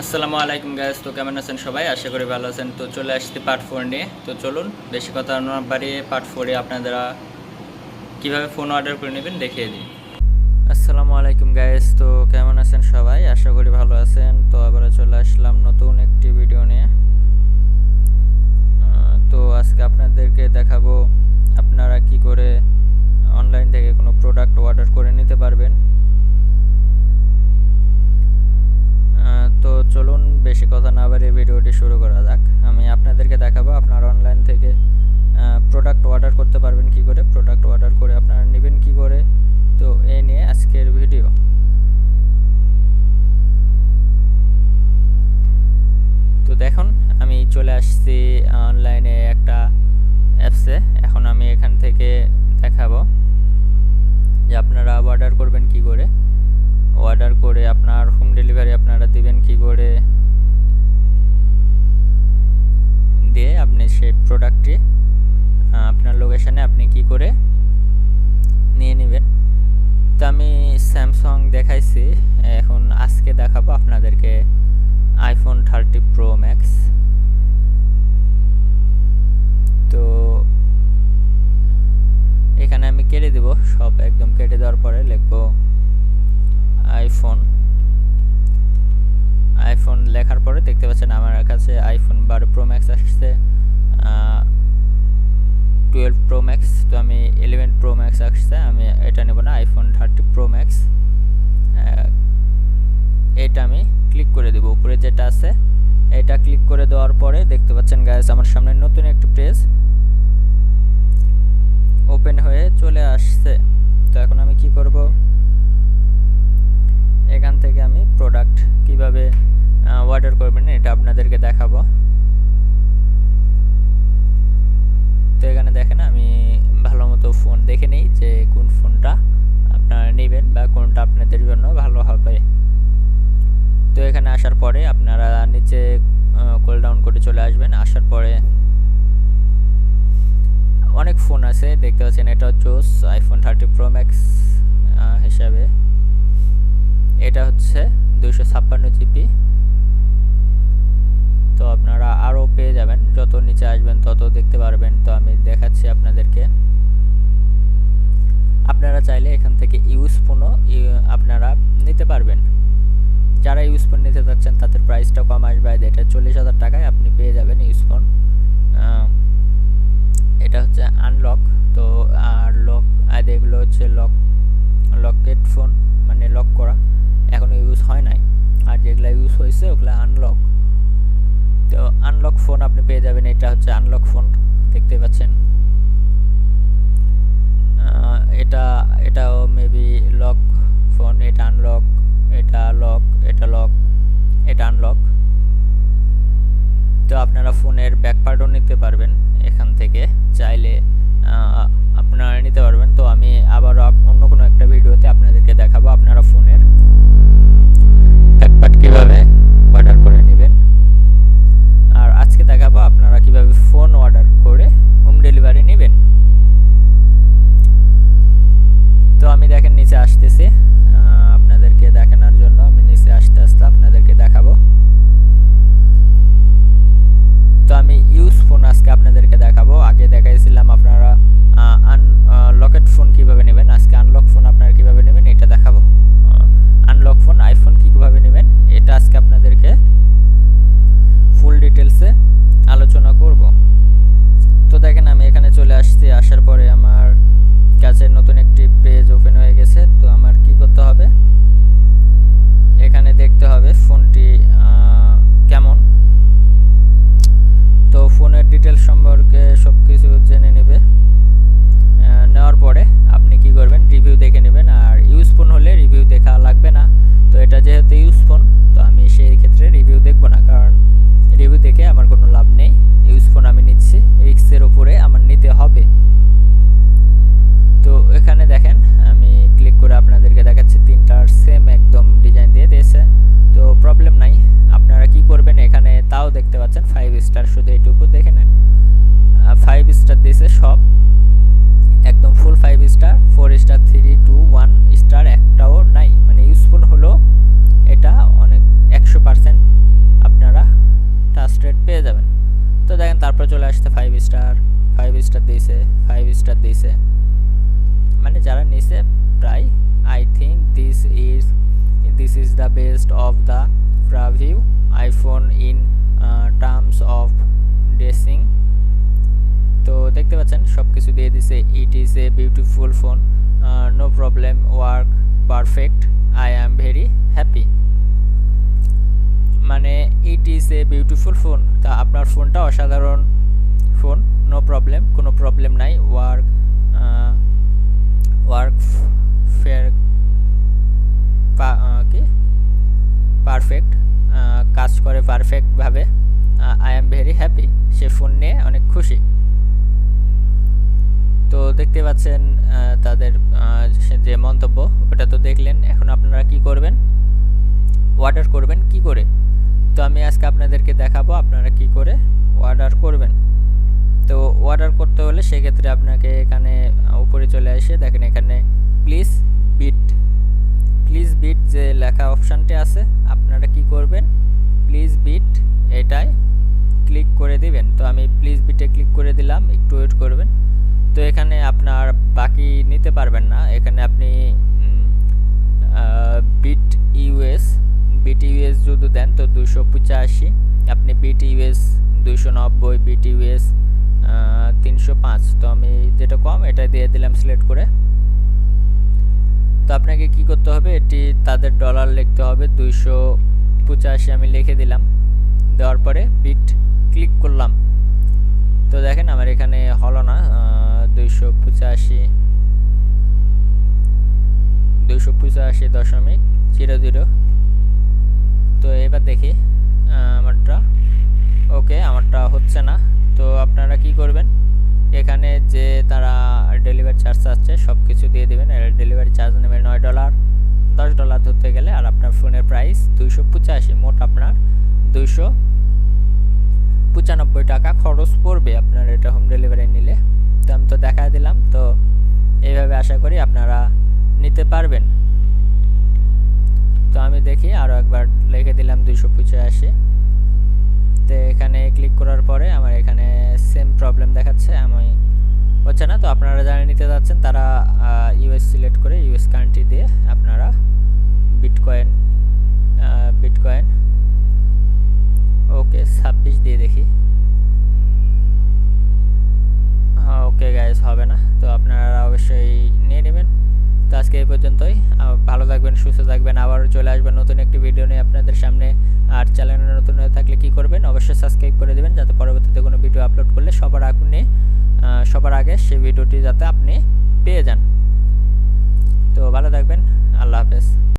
আসসালামু আলাইকুম গাইস, তো কেমন আছেন সবাই? আশা করি ভালো আছেন। তো চলে আসছি পার্ট 4 নিয়ে। তো চলুন বেশি কথা না বাড়িয়ে পার্ট 4 এ আপনারা কিভাবে ফোন অর্ডার করে নেবেন দেখিয়ে দিই। আসসালামু আলাইকুম গাইস, তো কেমন আছেন সবাই? আশা করি ভালো আছেন। তো আবার চলে আসলাম নতুন একটি ভিডিও নিয়ে। তো আজকে আপনাদেরকে দেখাবো আপনারা কি করে অনলাইন থেকে কোনো প্রোডাক্ট অর্ডার করে নিতে পারবেন। তো চলুন বেশি কথা না বাড়িয়ে ভিডিওটি শুরু করা যাক। আমি আপনাদেরকে দেখাবো আপনারা অনলাইন থেকে প্রোডাক্ট অর্ডার করতে পারবেন কি করে, প্রোডাক্ট অর্ডার করে আপনারা নেবেন কি করে। তো এই নিয়ে আজকের ভিডিও। তো দেখুন আমি চলে আসছি অনলাইনে একটা অ্যাপসে। এখন আমি এখান থেকে দেখাবো যে আপনারা অর্ডার করবেন কি করে, অর্ডার করে আপনার হোম ডেলিভারি আপনারা দিবেন কি করে, দিয়ে আপনি সেই প্রোডাক্টটি আপনার লোকেশানে আপনি কি করে নিয়ে নেবেন। তো আমি স্যামসাং দেখাইছি, এখন আজকে দেখাবো আপনাদেরকে আইফোন 30 প্রো ম্যাক্স। তো এখানে আমি কেটে দেব সব, একদম কেটে দেওয়ার পরে লিখবো আইফোন লেখার পরে দেখতে পাচ্ছেন আমার কাছে আইফোন 12 প্রো ম্যাক্স আসছে, 12 প্রো ম্যাক্স। তো আমি 11 প্রো ম্যাক্স আসছে, আমি এটা নেব না, আইফোন 30 প্রো ম্যাক্স। এটা আমি ক্লিক করে দেব, উপরে যেটা আছে এটা ক্লিক করে দেওয়ার পরে দেখতে পাচ্ছেন গাইস আমার সামনে নতুন একটি পেজ ওপেন হয়ে চলে আসছে। তো এখন আমি কি করব, এখান থেকে আমি প্রোডাক্ট কিভাবে অর্ডার করবেন এটা আপনাদেরকে দেখাবো। তো এখানে দেখেন আমি ভালো মতো ফোন দেখে নিই যে কোন ফোনটা আপনারা নেবেন বা কোনটা আপনাদের জন্য ভালো হবে। তো এখানে আসার পরে আপনারা নিচে কল ডাউন করে চলে আসবেন। আসার পরে অনেক ফোন আছে দেখতে পাচ্ছেন, এটা জোস আইফোন 30 প্রো ম্যাক্স হিসাবে এটা হচ্ছে 256 জিবি। তো আপনারা আরও পেয়ে যাবেন, যত নিচে আসবেন তত দেখতে পারবেন। তো আমি দেখাচ্ছি আপনাদেরকে, আপনারা চাইলে এখান থেকে ইউজ ফোনও আপনারা নিতে পারবেন। যারা ইউজ ফোন নিতে চাচ্ছেন তাদের প্রাইসটা কম আসবে, এটা 40,000 টাকায় আপনি পেয়ে যাবেন ইউজ ফোন। এটা হচ্ছে আনলক। তো আর লক এগুলো হচ্ছে লকেট ফোন, মানে লক করা, এখনো ইউজ হয় নাই। আর যেগুলো ইউজ হয়েছে ওগুলো আনলক। তো আনলক ফোন আপনি পেয়ে যাবেন, এটা হচ্ছে আনলক ফোন দেখতে পাচ্ছেন। এটাও মেবি লক ফোন, এটা আনলক, এটা লক, এটা লক, এটা আনলক। তো আপনারা ফোনের ব্যাক পার্টও নিতে পারবেন এখান থেকে, চাইলে আপনারা নিতে পারবেন। তো আমি আবার অন্য কোনো একটা ভিডিওতে আপনাদেরকে দেখাবো আপনারা ফোনের ব্যাক পার্ট কীভাবে অর্ডার করে নেবেন। আর আজকে দেখাবো আপনারা কিভাবে ফোন অর্ডার করে হোম ডেলিভারি নেবেন। তো আমি দেখেন নিচে আসতেছি আপনাদেরকে দেখানোর জন্য, আমি নিচে আস্তে আস্তে আপনাদেরকে দেখাবো। তো আমি ইউজ ফোন আজকে আপনাদেরকে দেখাবো। আগে দেখাইছিলাম আপনারা লকেট ফোন কিভাবে নেবেন, আজকে আনলক ফোন আপনারা কিভাবে নেবেন এটা দেখাবো। আনলক ফোন আইফোন কিভাবে নেবেন এটা আজকে আপনাদেরকে ফুল ডিটেলসে আলোচনা করব। তো দেখেন আমি এখানে চলে আসছি, আসার পরে আমার কাছে নতুন একটি পেজ ওপেন হয়ে গেছে। তো আমার কি করতে হবে, এখানে দেখতে হবে ফোনটি কেমন। তো ফোনের ডিটেলস সম্পর্কে সব কিছু জেনে নেবে, নেওয়ার পরে আপনি কি করবেন, রিভিউ দেখে নেবেন। আর ইউজ ফোন হলে রিভিউ দেখা লাগবে না। তো এটা যেহেতু ইউজ ফোন, তো আমি সেই ক্ষেত্রে রিভিউ দেখব না, কারণ রিভিউ দেখে আমার কোনো লাভ নেই। ইউজ ফোন আমি নিচ্ছি, রিক্সের উপরে আমার নিতে হবে। তো এখানে দেখেন আমি ক্লিক করে আপনাদেরকে দেখাচ্ছি, তিনটার সেম একদম ডিজাইন দিয়ে দিয়েছে। তো প্রবলেম নাই, আপনারা কি করবেন এখানে তাও দেখতে পাচ্ছেন 5 স্টার, শুধু এইটুকু দেখে নেন 5 স্টার দিয়েছে সব, একদম ফুল 5 স্টার, 4 স্টার, 3, 2, 1 স্টার একটাও নাই। মানে ইউজ ফোন হলো এটা অনেক 100% স্টার 5 স্টার দিয়েছে 5 স্টার দিয়েছে, মানে যারা নিছে প্রায় I think this is the best of the preview iPhone in terms of dressing. তো দেখতে পাচ্ছেন সব কিছু দিয়ে দিছে। It is a beautiful phone, no problem, work perfect, I am very happy. মানে it is a beautiful phone, তা আপনার ফোনটা অসাধারণ ফোন, নো প্রবলেম, কোনো প্রবলেম নাই, ওয়ার্ক ফেয়ার কি পারফেক্ট, কাজ করে পারফেক্টভাবে, আই অ্যাম ভেরি হ্যাপি, সে ফোন নিয়ে অনেক খুশি। তো দেখতে পাচ্ছেন তাদের যে মন্তব্য ওটা তো দেখলেন। এখন আপনারা কি করবেন, অর্ডার করবেন কি করে, তো আমি আজকে আপনাদেরকে দেখাবো আপনারা কি করে অর্ডার করবেন। তো অর্ডার করতে হলে সেক্ষেত্রে আপনাকে এখানে উপরে চলে এসে দেখেন এখানে প্লিজ বিট যে লেখা অপশানটি আছে, আপনারা কি করবেন প্লিজ বিট এটাই ক্লিক করে দিবেন। তো আমি প্লিজ বিটে ক্লিক করে দিলাম, একটু ওয়েট করবেন। তো এখানে আপনার বাকি নিতে পারবেন না, এখানে আপনি বিট ইউএস যদি দেন তো 285, আপনি বিট ইউএস 290, বিট ইউএস 305। তো আমি যেটা কম এটা দিয়ে দিলাম সিলেক্ট করে। তো আপনাকে কি করতে হবে, এটি তাদের ডলার লিখতে হবে 285, আমি লিখে দিলাম। দেওয়ার পরে বিট ক্লিক করলাম। তো দেখেন আমার এখানে হলো না 285.00। তো এবার দেখি আমারটা ওকে, আমারটা হচ্ছে না। তো আপনারা কি করবেন, এখানে যে তারা ডেলিভারি চার্জ আছে সব কিছু দিয়ে দেবেন। ডেলিভারি চার্জ নেবে $9, $10 ধরতে গেলে, আর আপনার ফোনের প্রাইস 285, মোট আপনার 295 টাকা খরচ পড়বে আপনার এটা হোম ডেলিভারি নিলে। তো আমি তো দেখা দিলাম। তো এইভাবে আশা করি আপনারা নিতে পারবেন। তো আমি দেখি আরও একবার লিখে দিলাম 285। তো এখানে ক্লিক করার পরে আমার এখানে সেম প্রবলেম দেখাচ্ছে, আমি হচ্ছে না। তো আপনারা যারা নিতে যাচ্ছেন তারা ইউএস সিলেক্ট করে ইউএস কান্ট্রি দিয়ে আপনারা বিটকয়েন ওকে 26 দিয়ে দেখি। ওকে গাইস, হবে না। তো আপনারা অবশ্যই নিয়ে নেবেন। তো আজকে এই পর্যন্তই, ভালো থাকবেন, সুস্থ থাকবেন, আবার চলে আসবেন নতুন একটি ভিডিও নিয়ে আপনাদের সামনে। আর চ্যানেলে নতুন হয়ে থাকলে কি করবেন, অবশ্যই সাবস্ক্রাইব করে দেবেন যাতে পরবর্তীতে কোনো ভিডিও আপলোড করলে সবার আগে সেই ভিডিওটি যাতে আপনি পেয়ে যান। তো ভালো থাকবেন, আল্লাহ হাফেজ।